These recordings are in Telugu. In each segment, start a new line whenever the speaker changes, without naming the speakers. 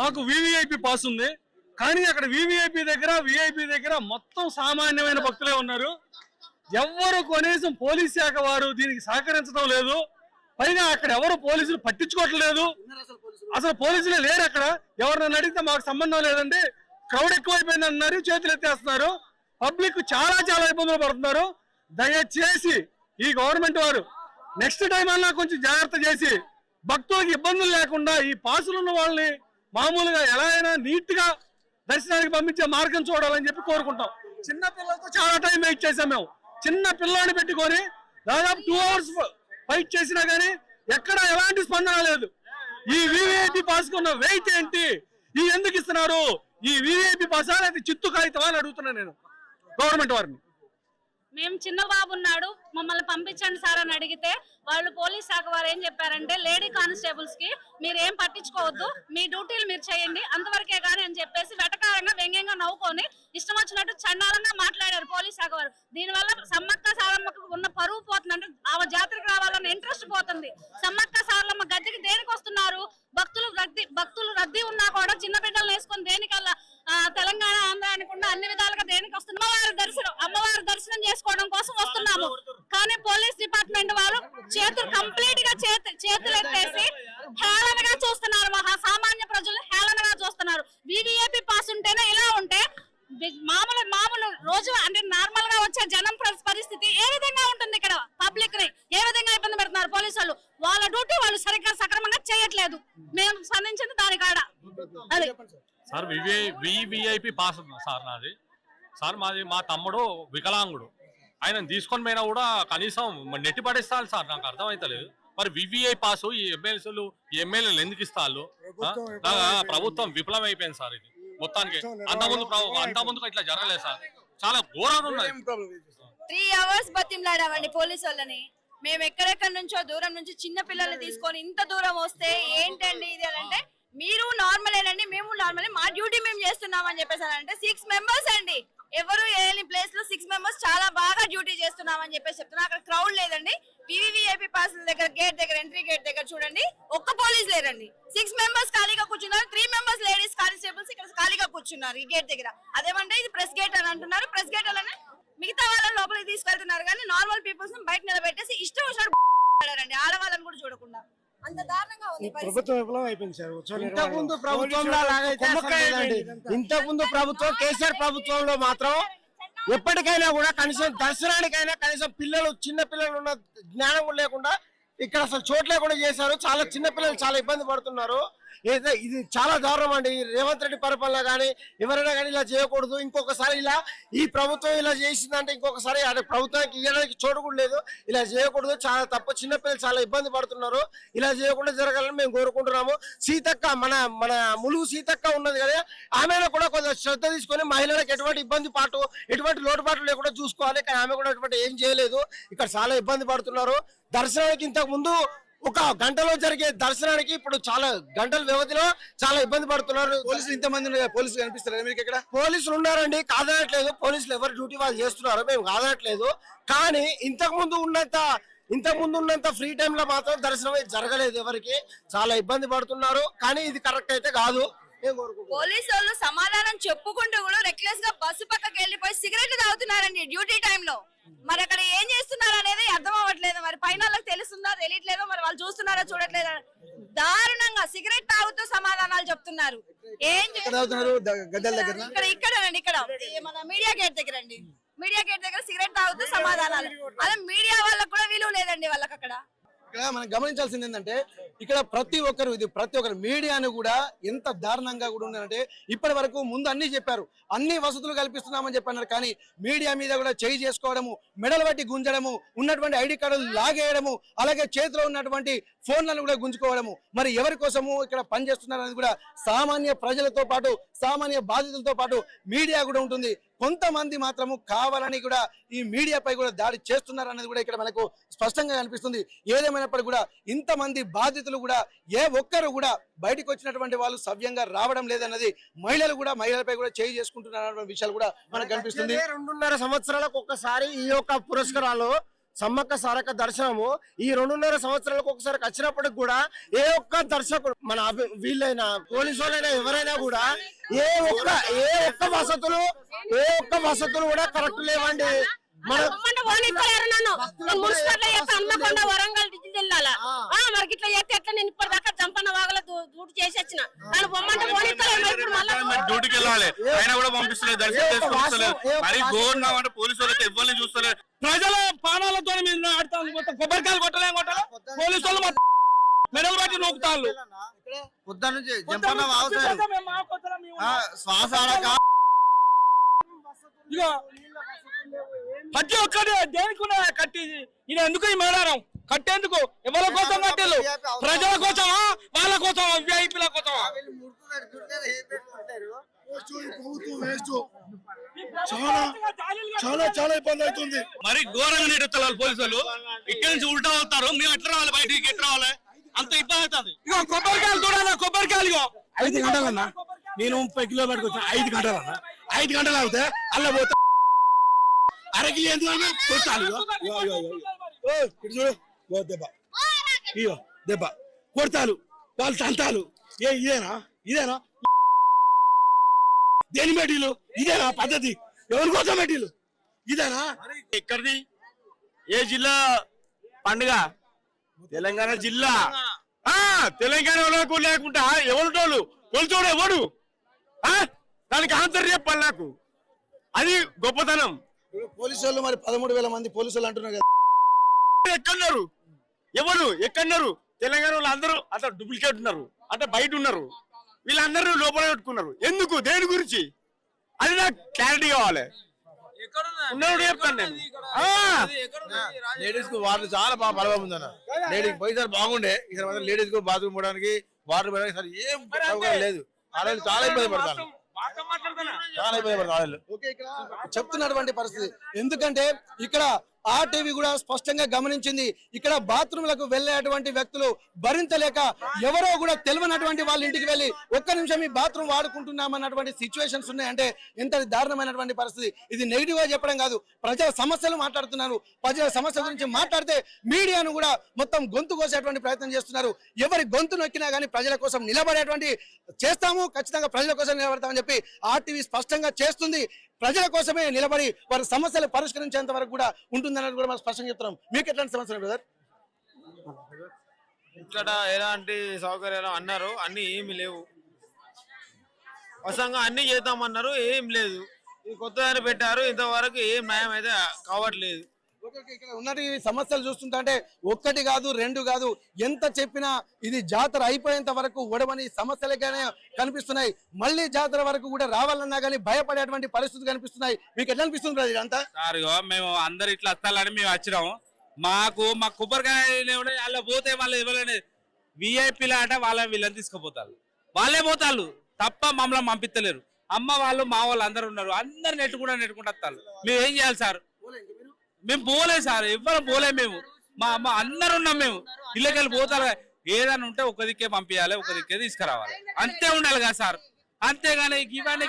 మాకు వివిఐపి పాస్ ఉంది, కానీ అక్కడ వివిఐపి దగ్గర మొత్తం సామాన్యమైన భక్తులే ఉన్నారు. ఎవరు కనీసం పోలీస్ శాఖ వారు దీనికి సహకరించడం లేదు. పైగా అక్కడ ఎవరు పోలీసులు పట్టించుకోవట్లేదు. అసలు పోలీసులే లేరు అక్కడ. ఎవరినైనా అడిగితే మాకు సంబంధం లేదండి, క్రౌడ్ ఎక్కువైపోయింది అన్నారు, చేతులు ఎత్తేస్తున్నారు. పబ్లిక్ చాలా ఇబ్బందులు పడుతున్నారు. దయచేసి ఈ గవర్నమెంట్ వారు నెక్స్ట్ టైం అన్నా కొంచెం జాగ్రత్త చేసి భక్తులకు ఇబ్బందులు లేకుండా ఈ పాసులు ఉన్న వాళ్ళని మామూలుగా ఎలా అయినా నీట్ గా దర్శనానికి పంపించే మార్గం చూడాలని చెప్పి కోరుకుంటాం. చిన్న పిల్లలతో చాలా టైం వెయిట్ చేసాం మేము. చిన్న పిల్లాన్ని పెట్టుకొని దాదాపు 2 hours ఫైట్ చేసినా గానీ ఎక్కడ ఎలాంటి స్పందన లేదు. ఈ వివిఐపి పాస్ కున్న వెయిట్ ఏంటి, ఈ ఎందుకు ఇస్తున్నారు? ఈ వివిఐపి పాస్ అనేది చిత్తు కాగితం అని అడుగుతున్నాను నేను గవర్నమెంట్ వారిని.
మేము చిన్న బాబు ఉన్నాడు, మమ్మల్ని పంపించండి సార్ అని అడిగితే వాళ్ళు పోలీస్ శాఖ వారు ఏం చెప్పారంటే లేడీ కానిస్టేబుల్స్ కి మీరు ఏం పట్టించుకోవద్దు, మీ డ్యూటీలు మీరు చేయండి అంతవరకే గానీ అని చెప్పేసి వెటకారంగా వ్యంగ్యంగా నవ్వుకొని ఇష్టం వచ్చినట్టు చండాలంగా మాట్లాడారు పోలీస్ శాఖ వారు. దీనివల్ల సమ్మక్క సారమ్మకు ఉన్న పరువు పోతుంది, అంటే ఆమె జాతరకు రావాలన్న ఇంట్రెస్ట్ పోతుంది. సమ్మక్క సారమ్మ గద్దెకి దేనికి వస్తున్నారు? భక్తులు రద్దీ ఉన్నా కూడా చిన్న బిడ్డలు వేసుకొని దేనికల్లా తెలంగాణ ఆంధ్ర అనకుండా అన్ని విధాలుగా దేనికి వస్తున్నాం? అమ్మవారి దర్శనం చేసుకోవడం కోసం వస్తున్నాము. కానీ పోలీస్ డిపార్ట్మెంట్ వారు చేతులు కంప్లీట్ గా చేతులు ఎత్తేసి హేళనగా చూస్తున్నారు. సామాన్య ప్రజలు హేళనగా చూస్తున్నారు. వివిఐపి పాస్ ఉంటేనే ఇలా ఉంటే మామూలు రోజు అంటే నార్మల్ గా వచ్చే జనం పరిస్థితి ఏ విధంగా ఉంటుంది? ఇక్కడ పబ్లిక్ ని ఏ విధంగా ఇబ్బంది పెడుతున్నారు పోలీసు వాళ్ళు? వాళ్ళ డ్యూటీ వాళ్ళు సరిగ్గా సక్రమంగా చేయట్లేదు. మేము స్పందించింది దాని కాడ. అది
సార్ వివిఐపి పాస్ ఉంది సార్ నాది. సార్ మా తమ్ముడు వికలాంగుడు, ఆయన తీసుకొని పోయినా కూడా కనీసం నెట్టి పడేస్తారు సార్. నాకు అర్థమైతలేదు మరి వివిఐ పాస్ ఈ ఎమ్మెల్యేలు ఎందుకు ఇస్తారు? ప్రభుత్వం విఫలం అయిపోయింది సార్. ఇది మొత్తానికి అంతకుముందు ఇట్లా జరగలేదు సార్. చాలా ఘోరంగా ఉన్నాయి.
3 hours బతిమలాడామండి పోలీసు వాళ్ళని. మేము ఎక్కడెక్కడి నుంచో దూరం నుంచి చిన్న పిల్లల్ని తీసుకొని ఇంత దూరం వస్తే ఏంటండి ఇది అని అంటే, మీరు నార్మలేనండి, మేము నార్మలే, మా డ్యూటీ మేము చేస్తున్నాం అని చెప్పేసారంటే 6 members అండి. ఎవరు ఏని ప్లేస్ లో 6 members చాలా బాగా డ్యూటీ చేస్తున్నాం అని చెప్పేసి చెప్తున్నా. అక్కడ క్రౌడ్ లేదండి. వివిఐపి పాస్ దగ్గర గేట్ దగ్గర ఎంట్రీ గేట్ దగ్గర చూడండి, ఒక్క పోలీస్ లేరండి. 6 members ఖాళీగా కూర్చున్నారు. 3 members లేడీస్ కానిస్టేబుల్స్ ఇక్కడ ఖాళీగా కూర్చున్నారు ఈ గేట్ దగ్గర. అదేమంటే ఇది ప్రెస్ గేట్ అని అంటున్నారు. ప్రెస్ గేట్ అలానే మిగతా వాళ్ళని లోపలికి తీసుకెళ్తున్నారు, కానీ నార్మల్ పీపుల్స్ బయట నిలబెట్టేసి ఇష్టం వచ్చినట్టు ఆడవాళ్ళని కూడా చూడకుండా అంత దారుణంగా ఉంది.
ప్రభుత్వం విఫలం అయిపోయింది సార్.
ఇంతకుముందు ప్రభుత్వం కేసీఆర్ ప్రభుత్వంలో మాత్రం ఎప్పటికైనా కూడా కనీసం దర్శనానికైనా కనీసం చిన్న పిల్లలు ఉన్న జ్ఞానం కూడా లేకుండా ఇక్కడ అసలు చోటు లేకుండా చేశారు. చాలా చిన్న పిల్లలు చాలా ఇబ్బంది పడుతున్నారు. ఇది చాలా దారుణం అండి. రేవంత్ రెడ్డి పరిపాలన కానీ ఎవరైనా కానీ ఇలా చేయకూడదు. ఇంకొకసారి ఈ ప్రభుత్వం ఇలా చేసిందంటే ఇంకొకసారి ప్రభుత్వానికి ఇవ్వడానికి చోటు కూడా లేదు. ఇలా చేయకూడదు, చాలా తప్పు. చిన్నపిల్లలు చాలా ఇబ్బంది పడుతున్నారు. ఇలా చేయకుండా జరగాలని మేము కోరుకుంటున్నాము. సీతక్క మన ములుగు సీతక్క ఉన్నది కదా, ఆమెను కూడా కొంచెం శ్రద్ధ తీసుకొని మహిళలకు ఎటువంటి లోటుపాట్లు లేకుండా చూసుకోవాలి. కానీ ఆమె కూడా అటువంటి ఏం చేయలేదు. ఇక్కడ చాలా ఇబ్బంది పడుతున్నారు. దర్శనానికి ఇంతకు ముందు 1 గంటలో జరిగే దర్శనానికి ఇప్పుడు చాలా గంటల వ్యవధిలో చాలా ఇబ్బంది పడుతున్నారు.
పోలీసులు ఇంతమంది పోలీసులు కనిపిస్తారు మీకు ఇక్కడ?
పోలీసులు ఉన్నారండి, కాదనట్లేదు. పోలీసులు ఎవరు డ్యూటీ వాళ్ళు చేస్తున్నారు, మేము కాదనట్లేదు. కానీ ఇంతకు ముందు ఉన్నంత ఫ్రీ టైమ్ లో మాత్రం దర్శనం జరగలేదు. ఎవరికి చాలా ఇబ్బంది పడుతున్నారు. కానీ ఇది కరెక్ట్ అయితే కాదు.
పోలీసు వాళ్ళు సమాధానం చెప్పుకుంటూ కూడా రెక్లెస్ గా బస్సు పక్కకి వెళ్ళిపోయి సిగరెట్ తాగుతున్నారండి డ్యూటీ టైంలో. మరి అక్కడ ఏం చేస్తున్నారు అనేది అర్థం అవ్వట్లేదు. మరి పైన వాళ్ళకి తెలుస్తుందా తెలియట్లేదో, మరి వాళ్ళు చూస్తున్నారా చూడట్లేదా? దారుణంగా సిగరెట్ తాగుతూ సమాధానాలు చెప్తున్నారు. ఇక్కడనండి, ఇక్కడ మన మీడియా గేట్ దగ్గర అండి. మీడియా గేట్ దగ్గర సిగరెట్ తాగుతూ సమాధానాలు. అదే మీడియా వాళ్ళకు కూడా విలువ లేదండి వాళ్ళకి అక్కడ.
ఇక్కడ మనం గమనించాల్సింది ఏంటంటే, ఇక్కడ ప్రతి ఒక్కరు మీడియాను కూడా ఎంత దారుణంగా కూడా ఉన్నారంటే, ఇప్పటి వరకు ముందు అన్ని చెప్పారు, అన్ని వసతులు కల్పిస్తున్నామని చెప్పన్నారు. కానీ మీడియా మీద కూడా చేయి చేసుకోవడము, మెడలు బట్టి గుంజడము, ఉన్నటువంటి ఐడి కార్డులు లాగేయడము, అలాగే చేతిలో ఉన్నటువంటి ఫోన్లను కూడా గుంజుకోవడము. మరి ఎవరి కోసము ఇక్కడ పనిచేస్తున్నారు అనేది కూడా సామాన్య ప్రజలతో పాటు సామాన్య బాధితులతో పాటు మీడియా కూడా ఉంటుంది. కొంతమంది మాత్రము కావాలని కూడా ఈ మీడియాపై కూడా దాడి చేస్తున్నారు అనేది కూడా ఇక్కడ మనకు స్పష్టంగా కనిపిస్తుంది. ఏదేమైనప్పటికీ కూడా ఇంతమంది బాధితులు కూడా ఏ ఒక్కరు కూడా బయటకు వచ్చినటువంటి వాళ్ళు సవ్యంగా రావడం లేదన్నది మహిళలపై కూడా చేయి చేసుకుంటున్నారు విషయాలు కూడా మనకు కనిపిస్తుంది.
2.5 సంవత్సరాలకు ఒక్కసారి ఈ యొక్క పురస్కారాలు సమ్మక్క సారక్క దర్శనము ఈ 2.5 సంవత్సరాలకు ఒకసారి వచ్చినప్పటికి కూడా ఏ ఒక్క దర్శకుడు మన వీళ్ళైనా పోలీసు వాళ్ళైనా ఎవరైనా కూడా ఏ ఒక్క వసతులు కూడా కరెక్ట్ లేవండి. మన
డ్యూటీకి వెళ్ళాలి ఆయన కూడా పంపిస్తలేదు, దర్శనం చేసుకోలేదు. మరి గోవర్నమెంట్ అంటే పోలీసు వాళ్ళకి ఎవరిని చూస్తలేదు.
ప్రజల పానాలతో మీద ఆడతాను, మొత్తం కొబ్బరికాయలు కొట్టలే పోలీసు వాళ్ళు మెడలు బట్టి నొక్కుతాళ్ళు.
పొద్దు నుంచి శ్వాస
ఇగో ప్రతి ఒక్కటి దేనికి కట్టి ఈయన ఎందుకు ఈ మేడారం కట్టేందుకు? ఎవరి కోసం కట్టేళ్ళు? ప్రజల కోసమా, వాళ్ళ కోసమా, విఐపీల కోసమా?
చాలా ఇబ్బంది అవుతుంది.
మరి ఘోరంగా నెట్టుతారు పోలీసు వాళ్ళు. ఇక్కడి నుంచి ఉల్టా అవుతారు, మేము ఎట్లా రావాలి, బయటికి ఎట్లా రావాలి, అంత ఇబ్బంది అవుతుంది.
ఇగో కొబ్బరికాయలు చూడాలా, కొబ్బరికాయలు ఇగో
5 గంటలన్నా నేను 30 కిలోమీటర్కి వచ్చాను. 5 గంటలన్నా 5 గంటలు అవుతే అలా పోతా అరకిలో ఎందుకు కొట్టాలి. చూడు దెబ్బ, ఇగో దెబ్బ కొడతాలు, వాళ్ళు తంతాలు. ఇదేనా దేని మెటీలు? ఇదేనా పద్ధతి? ఎవరి కోసం మెటీలు? ఇదేనా?
ఎక్కడిది? ఏ జిల్లా పండుగ? తెలంగాణ జిల్లా. తెలంగాణ వాళ్ళకు లేకుండా ఎవరు కొలుచోడు ఎవడు? దానికి ఆన్సర్ చెప్పాలి నాకు. అది గొప్పతనం.
పోలీసు వాళ్ళు మరి 13,000 మంది పోలీసులు అంటున్నారు కదా,
ఎక్కడున్నారు? ఎవరు ఎక్కడున్నారు? తెలంగాణ వాళ్ళు అందరూ అట్లా డూప్లికేట్ ఉన్నారు, అంటే బయట ఉన్నారు. వీళ్ళందరూ లోపల పెట్టుకున్నారు. ఎందుకు? దేని గురించి? అది నాకు క్లారిటీ కావాలి. ఉన్నాడు చెప్తాను నేను.
లేడీస్ కు వాటర్ చాలా బాగా బలగా ఉందన్న. లేడీస్ పోయిసారి బాగుండే, ఈసారి మాత్రం లేడీస్ కు బాత్రూమ్ పోవడానికి వాటర్ పోయడానికి సార్ ఏం సౌకర్యం లేదు. ఆడవాళ్ళు చాలా ఇబ్బంది పడతారు, చాలా ఇబ్బంది పడతారు. చెప్తున్నటువంటి పరిస్థితి. ఎందుకంటే ఇక్కడ RTV కూడా స్పష్టంగా గమనించింది. ఇక్కడ బాత్రూమ్లకు వెళ్ళేటువంటి వ్యక్తులు భరించలేక ఎవరో కూడా తెలియనటువంటి వాళ్ళ ఇంటికి వెళ్ళి ఒక్క నిమిషం ఈ బాత్రూమ్ వాడుకుంటున్నామన్నటువంటి సిచ్యువేషన్స్ ఉన్నాయంటే ఎంత దారుణమైనటువంటి పరిస్థితి. ఇది నెగిటివ్ గా చెప్పడం కాదు, ప్రజల సమస్యలు మాట్లాడుతున్నారు. ప్రజల సమస్య గురించి మాట్లాడితే మీడియాను కూడా మొత్తం గొంతు కోసేటువంటి ప్రయత్నం చేస్తున్నారు. ఎవరి గొంతు నొక్కినా కానీ ప్రజల కోసం నిలబడేటువంటి చేస్తాము, ఖచ్చితంగా ప్రజల కోసం నిలబడతామని చెప్పి RTV స్పష్టంగా చేస్తుంది. ప్రజల కోసమే నిలబడి వారి సమస్యలు పరిష్కరించేంత వరకు కూడా ఉంటుందన్నది కూడా మనం స్పష్టంగా చెప్తున్నాం. మీకు ఎట్లాంటి సమస్యలు బ్రదర్?
ఇక్కడ ఎలాంటి సౌకర్యాలు అన్నారు, అన్ని ఏమి లేవు. వసంగా అన్ని చేద్దామన్నారు, ఏం లేదు. ఇది కొత్తదాన్ని పెట్టారు, ఇంతవరకు ఏం న్యాయం అయితే కావట్లేదు.
ఇక్కడ ఉన్నటి సమస్యలు చూస్తుంటే ఒక్కటి కాదు, 2 కాదు, ఎంత చెప్పినా ఇది జాతర అయిపోయేంత వరకు ఒడవని సమస్యలుగానే కనిపిస్తున్నాయి. మళ్ళీ జాతర వరకు కూడా రావాలన్నా కానీ భయపడేటువంటి పరిస్థితి కనిపిస్తున్నాయి. మీకు ఎట్లా అనిపిస్తుంది ఇదంతా?
మేము అందరు ఇట్లా వస్తాలని మేము వచ్చినాము. మా కొబ్బరికాయ అలా పోతే వాళ్ళు ఎవరైనా విఐపీలు ఆట వీళ్ళని తీసుకుపోతారు, వాళ్ళే పోతారు తప్ప మమ్మల్ని పంపిస్తలేరు. అమ్మ వాళ్ళు మా వాళ్ళు అందరు ఉన్నారు, అందరు నెట్టుకుంటూ వస్తారు. మేము ఏం చేయాలి సార్? మేము పోలే సార్, ఎవ్వరు పోలే. మేము మా అమ్మ అందరు ఉన్నాం. మేము ఇళ్ళకెళ్ళి పోతారు. ఏదైనా ఉంటే ఒక దిక్కే పంపించాలి, ఒక దిక్కే తీసుకురావాలి, అంతే ఉండాలి కదా సార్. అంతేగాని ఇవన్నీ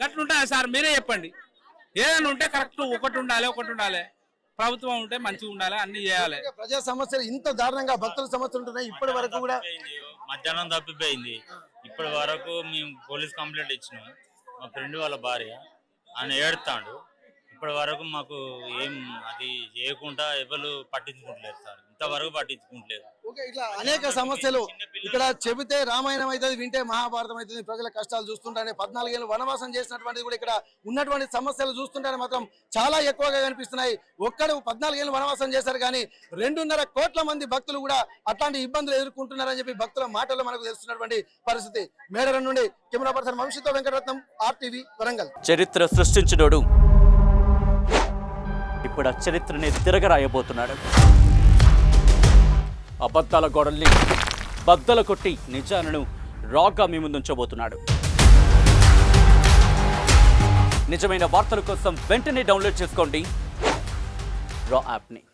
గట్లుంటాయి సార్. మీరే చెప్పండి. ఏదైనా ఉంటే కరెక్ట్ ఒకటి ఉండాలి. ప్రభుత్వం ఉంటే మంచిగా ఉండాలి, అన్ని చేయాలి.
ప్రజా సమస్యలు ఇంత దారుణంగా భక్తుల సమస్యలు ఉంటున్నాయి. ఇప్పటి వరకు కూడా
మధ్యాహ్నం తప్పిపోయింది. ఇప్పటి వరకు మేము పోలీస్ కంప్లైంట్ ఇచ్చినాం. మా ఫ్రెండ్ వాళ్ళ భార్య ఆయన ఏడుతాడు. ఇప్పటి వరకు మాకు ఏం అది చేయకుండా ఎవరు పట్టించుకుంటలేరు సార్, ఇంతవరకు పట్టించుకుంటలేదు.
ఇట్లా అనేక సమస్యలు ఇక్కడ చెబితే రామాయణం అవుతుంది, వింటే మహాభారతం అవుతుంది. ప్రజల కష్టాలు చూస్తుంటానే 14 ఏళ్ళు వనవాసం చేసినటువంటి కూడా ఇక్కడ ఉన్నటువంటి సమస్యలు చూస్తుంటానే మాత్రం చాలా ఎక్కువగా కనిపిస్తున్నాయి. ఒక్కడు 14 ఏళ్ళు వనవాసం చేశారు కానీ 2.5 కోట్ల మంది భక్తులు కూడా అట్లాంటి ఇబ్బందులు ఎదుర్కొంటున్నారని చెప్పి భక్తుల మాటల్లో మనకు తెలుస్తున్నటువంటి పరిస్థితి. మేడారం నుండి కెమెరా పర్సన్ వంశీతో వెంకటరత్నం, RTV వరంగల్.
చరిత్ర సృష్టించినోడు ఇప్పుడు ఆ చరిత్రని తిరగరాయబోతున్నాడు. అబద్ధాల గోడల్ని బద్దలు కొట్టి నిజాలను రాగా మీ ముందుంచబోతున్నాడు. నిజమైన వార్తల కోసం వెంటనే డౌన్లోడ్ చేసుకోండి రా యాప్ని.